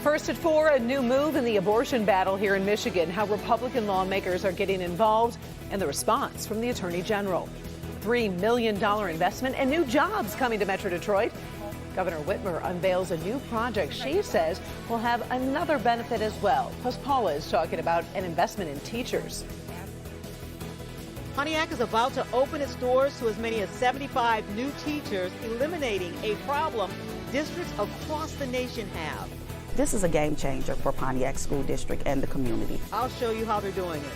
First at 4, a new move in the abortion battle here in Michigan, how Republican lawmakers are getting involved and the response from the Attorney General. $3 million investment and new jobs coming to Metro Detroit. Governor Whitmer unveils a new project she says will have another benefit as well. Plus, Paula is talking about an investment in teachers. Pontiac is about to open its doors to as many as 75 new teachers, eliminating a problem districts across the nation have. This is a game changer for Pontiac School District and the community. I'll show you how they're doing it.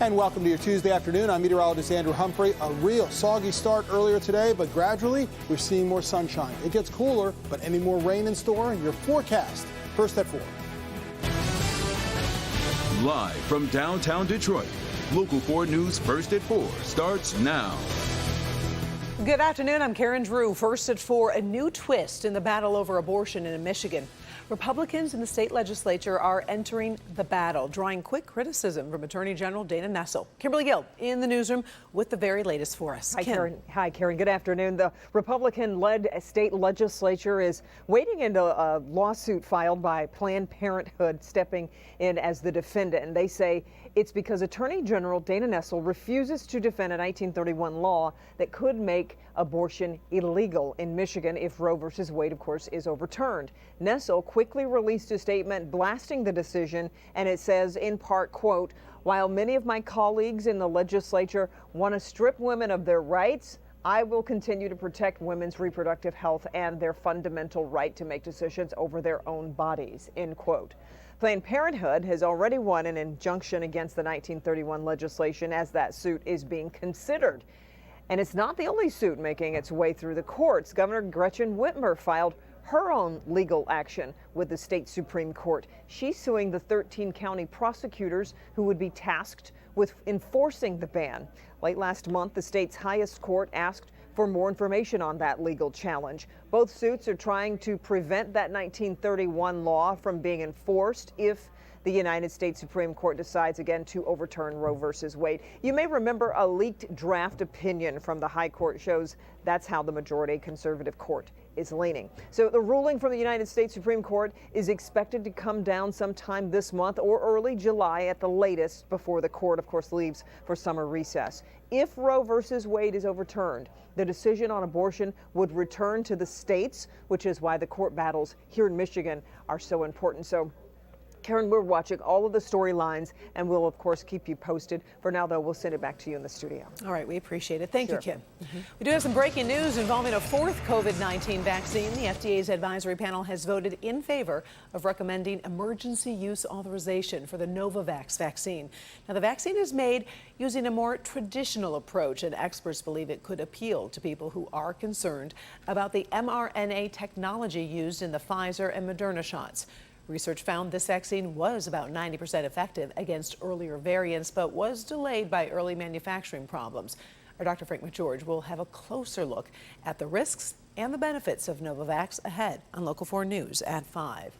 And welcome to your Tuesday afternoon. I'm meteorologist Andrew Humphrey. A real soggy start earlier today, but gradually we're seeing more sunshine. It gets cooler, but any more rain in store? Your forecast, first at 4. Live from downtown Detroit, Local 4 News First at 4 starts now. Good afternoon. I'm Karen Drew. First at 4, a new twist in the battle over abortion in Michigan. Republicans in the state legislature are entering the battle, drawing quick criticism from Attorney General Dana Nessel. Kimberly Gill in the newsroom with the very latest for us. Hi, Karen. Hi, Karen. Good afternoon. The Republican-led state legislature is wading into a lawsuit filed by Planned Parenthood, stepping in as the defendant. And they say it's because Attorney General Dana Nessel refuses to defend a 1931 law that could make abortion illegal in Michigan if Roe v. Wade, of course, is overturned. Nessel quickly released a statement blasting the decision, and it says in part, quote, "While many of my colleagues in the legislature want to strip women of their rights, I will continue to protect women's reproductive health and their fundamental right to make decisions over their own bodies," end quote. Planned Parenthood has already won an injunction against the 1931 legislation as that suit is being considered. And it's not the only suit making its way through the courts. Governor Gretchen Whitmer filed her own legal action with the state Supreme Court. She's suing the 13 county prosecutors who would be tasked with enforcing the ban. Late last month, the state's highest court asked for more information on that legal challenge. Both suits are trying to prevent that 1931 law from being enforced if the United States Supreme Court decides again to overturn Roe v. Wade. You may remember a leaked draft opinion from the High Court shows that's how the majority conservative court is leaning. So the ruling from the United States Supreme Court is expected to come down sometime this month or early July at the latest before the court, of course, leaves for summer recess. If Roe v. Wade is overturned, the decision on abortion would return to the states, which is why the court battles here in Michigan are so important. So Karen, we're watching all of the storylines, and we'll, of course, keep you posted. For now, though, we'll send it back to you in the studio. All right, we appreciate it. Thank you, Kim. Mm-hmm. We do have some breaking news involving a fourth COVID-19 vaccine. The FDA's advisory panel has voted in favor of recommending emergency use authorization for the Novavax vaccine. Now, the vaccine is made using a more traditional approach, and experts believe it could appeal to people who are concerned about the mRNA technology used in the Pfizer and Moderna shots. Research found this vaccine was about 90% effective against earlier variants, but was delayed by early manufacturing problems. Our Dr. Frank McGeorge will have a closer look at the risks and the benefits of Novavax ahead on Local 4 News at 5.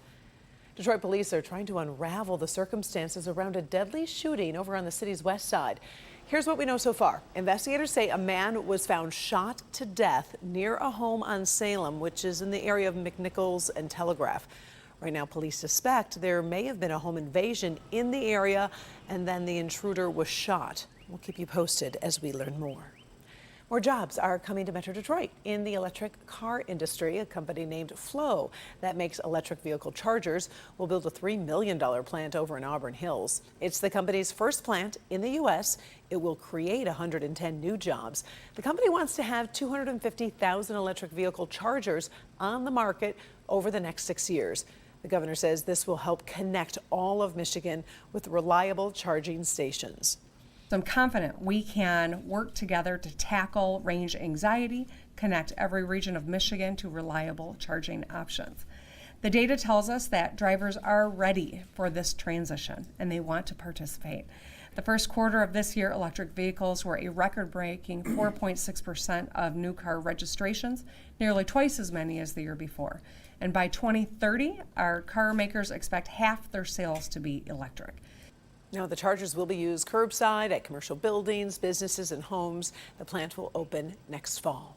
Detroit police are trying to unravel the circumstances around a deadly shooting over on the city's west side. Here's what we know so far. Investigators say a man was found shot to death near a home on Salem, which is in the area of McNichols and Telegraph. Right now, police suspect there may have been a home invasion in the area, and then the intruder was shot. We'll keep you posted as we learn more. More jobs are coming to Metro Detroit in the electric car industry. A company named Flow that makes electric vehicle chargers will build a $3 million plant over in Auburn Hills. It's the company's first plant in the U.S. It will create 110 new jobs. The company wants to have 250,000 electric vehicle chargers on the market over the next 6 years. The governor says this will help connect all of Michigan with reliable charging stations. So I'm confident we can work together to tackle range anxiety, connect every region of Michigan to reliable charging options. The data tells us that drivers are ready for this transition and they want to participate. The first quarter of this year, electric vehicles were a record-breaking 4.6% of new car registrations, nearly twice as many as the year before. And by 2030, our car makers expect half their sales to be electric. Now, the chargers will be used curbside at commercial buildings, businesses, and homes. The plant will open next fall.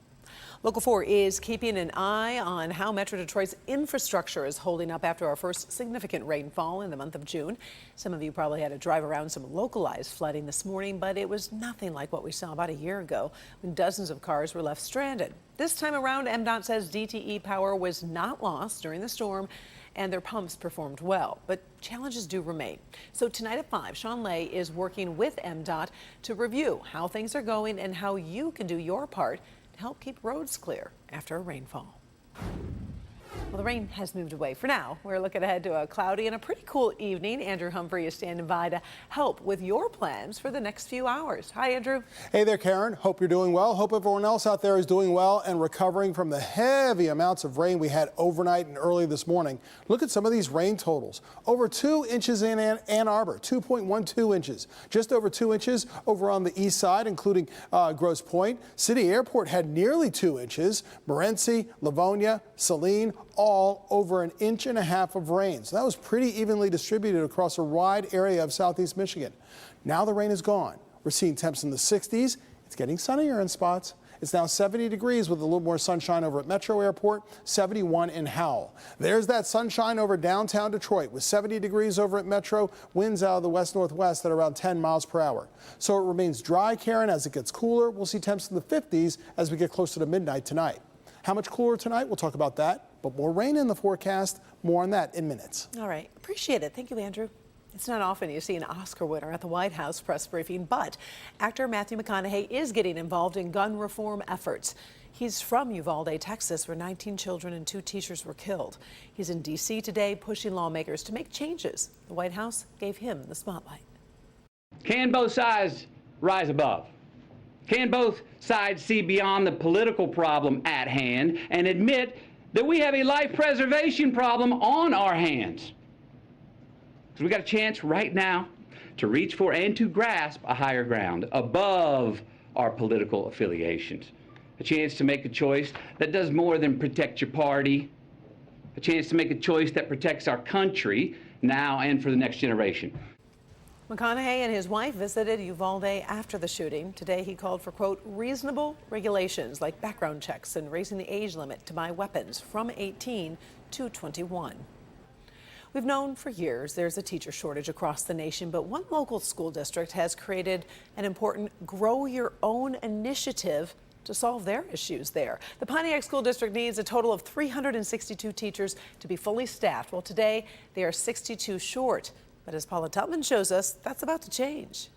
Local 4 is keeping an eye on how Metro Detroit's infrastructure is holding up after our first significant rainfall in the month of June. Some of you probably had to drive around some localized flooding this morning, but it was nothing like what we saw about a year ago when dozens of cars were left stranded. This time around, MDOT says DTE power was not lost during the storm and their pumps performed well, but challenges do remain. So tonight at 5, Sean Lay is working with MDOT to review how things are going and how you can do your part to help keep roads clear after a rainfall. Well, the rain has moved away for now. We're looking ahead to a cloudy and a pretty cool evening. Andrew Humphrey is standing by to help with your plans for the next few hours. Hi, Andrew. Hey there, Karen. Hope you're doing well. Hope everyone else out there is doing well and recovering from the heavy amounts of rain we had overnight and early this morning. Look at some of these rain totals. Over 2 inches in Ann Arbor, 2.12 inches. Just over 2 inches over on the east side, including Grosse Pointe. City Airport had nearly 2 inches. Morenci, Livonia, Saline, all over 1.5 inches of rain. So that was pretty evenly distributed across a wide area of southeast Michigan. Now the rain is gone. We're seeing temps in the 60s. It's getting sunnier in spots. It's now 70 degrees with a little more sunshine over at Metro Airport, 71 in Howell. There's that sunshine over downtown Detroit with 70 degrees over at Metro, winds out of the west-northwest at around 10 miles per hour. So it remains dry, Karen, as it gets cooler. We'll see temps in the 50s as we get closer to midnight tonight. How much cooler tonight? We'll talk about that. But more rain in the forecast. More on that in minutes. All right. Appreciate it. Thank you, Andrew. It's not often you see an Oscar winner at the White House press briefing, but actor Matthew McConaughey is getting involved in gun reform efforts. He's from Uvalde, Texas, where 19 children and 2 teachers were killed. He's in D.C. today pushing lawmakers to make changes. The White House gave him the spotlight. Can both sides rise above? Can both sides see beyond the political problem at hand and admit that we have a life preservation problem on our hands? Because we got a chance right now to reach for and to grasp a higher ground above our political affiliations. A chance to make a choice that does more than protect your party. A chance to make a choice that protects our country now and for the next generation. McConaughey and his wife visited Uvalde after the shooting. Today he called for, quote, reasonable regulations like background checks and raising the age limit to buy weapons from 18 to 21. We've known for years there's a teacher shortage across the nation, but one local school district has created an important Grow Your Own initiative to solve their issues there. The Pontiac School District needs a total of 362 teachers to be fully staffed. Well, today they are 62 short. But as Paula Tubman shows us, that's about to change.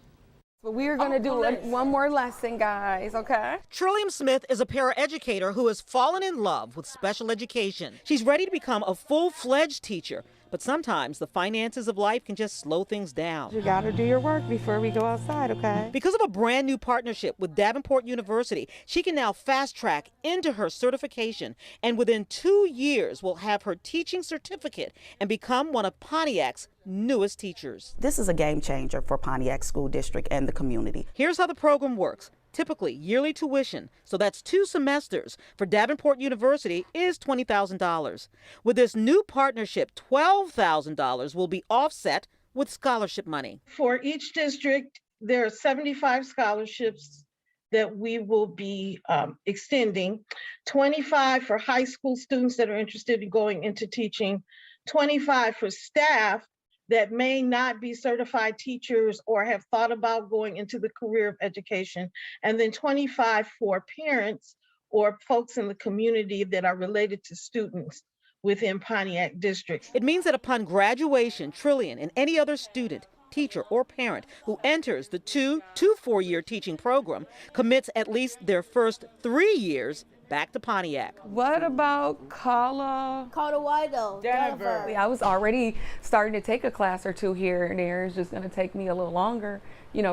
But we are going to do one more lesson, guys, okay? Trillium Smith is a paraeducator who has fallen in love with special education. She's ready to become a full-fledged teacher, but sometimes the finances of life can just slow things down. You got to do your work before we go outside, okay? Because of a brand new partnership with Davenport University, she can now fast track into her certification, and within 2 years will have her teaching certificate and become one of Pontiac's newest teachers. This is a game changer for Pontiac School District and the community. Here's how the program works. Typically, yearly tuition, so that's 2 semesters, for Davenport University is $20,000. With this new partnership, $12,000 will be offset with scholarship money. For each district, there are 75 scholarships that we will be extending, 25 for high school students that are interested in going into teaching, 25 for staff that may not be certified teachers or have thought about going into the career of education, and then 25 for parents or folks in the community that are related to students within Pontiac districts. It means that upon graduation, Trillian and any other student, teacher, or parent who enters the 2 to 4-year teaching program commits at least their first 3 years back to Pontiac. What about Colorado, Denver? I was already starting to take a class or 2 here and there. It's just going to take me a little longer,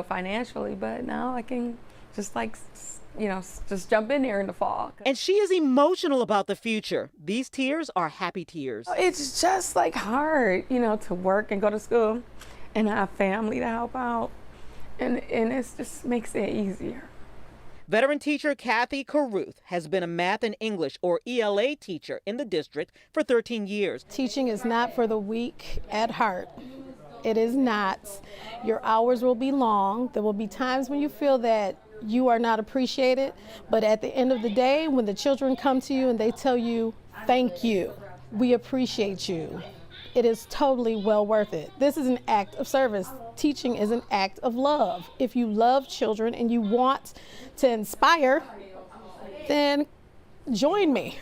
financially, but now I can just just jump in there in the fall. And she is emotional about the future. These tears are happy tears. It's just hard, to work and go to school and have family to help out. And it just makes it easier. Veteran teacher Kathy Caruth has been a math and English or ELA teacher in the district for 13 years. Teaching is not for the weak at heart. It is not. Your hours will be long. There will be times when you feel that you are not appreciated. But at the end of the day, when the children come to you and they tell you, thank you, we appreciate you, it is totally well worth it. This is an act of service. Teaching is an act of love. If you love children and you want to inspire, then join me.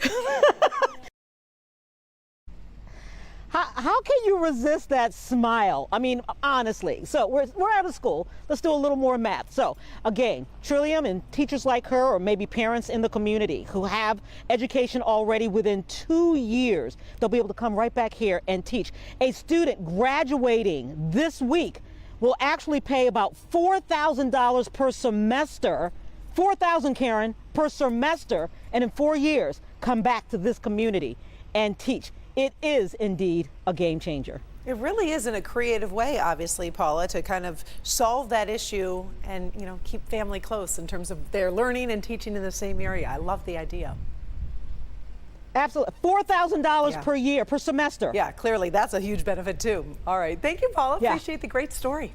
How can you resist that smile? I mean, honestly. So we're out of school. Let's do a little more math. So again, Trillium and teachers like her, or maybe parents in the community who have education already within 2 years, they'll be able to come right back here and teach. A student graduating this week will actually pay about $4,000 per semester, $4,000, Karen, per semester, and in 4 years come back to this community and teach. It is indeed a game changer. It really is in a creative way, obviously, Paula, to kind of solve that issue and, you know, keep family close in terms of their learning and teaching in the same area. I love the idea. Absolutely. $4,000 per year, per semester. Yeah, clearly that's a huge benefit too. All right. Thank you, Paula. Yeah. Appreciate the great story.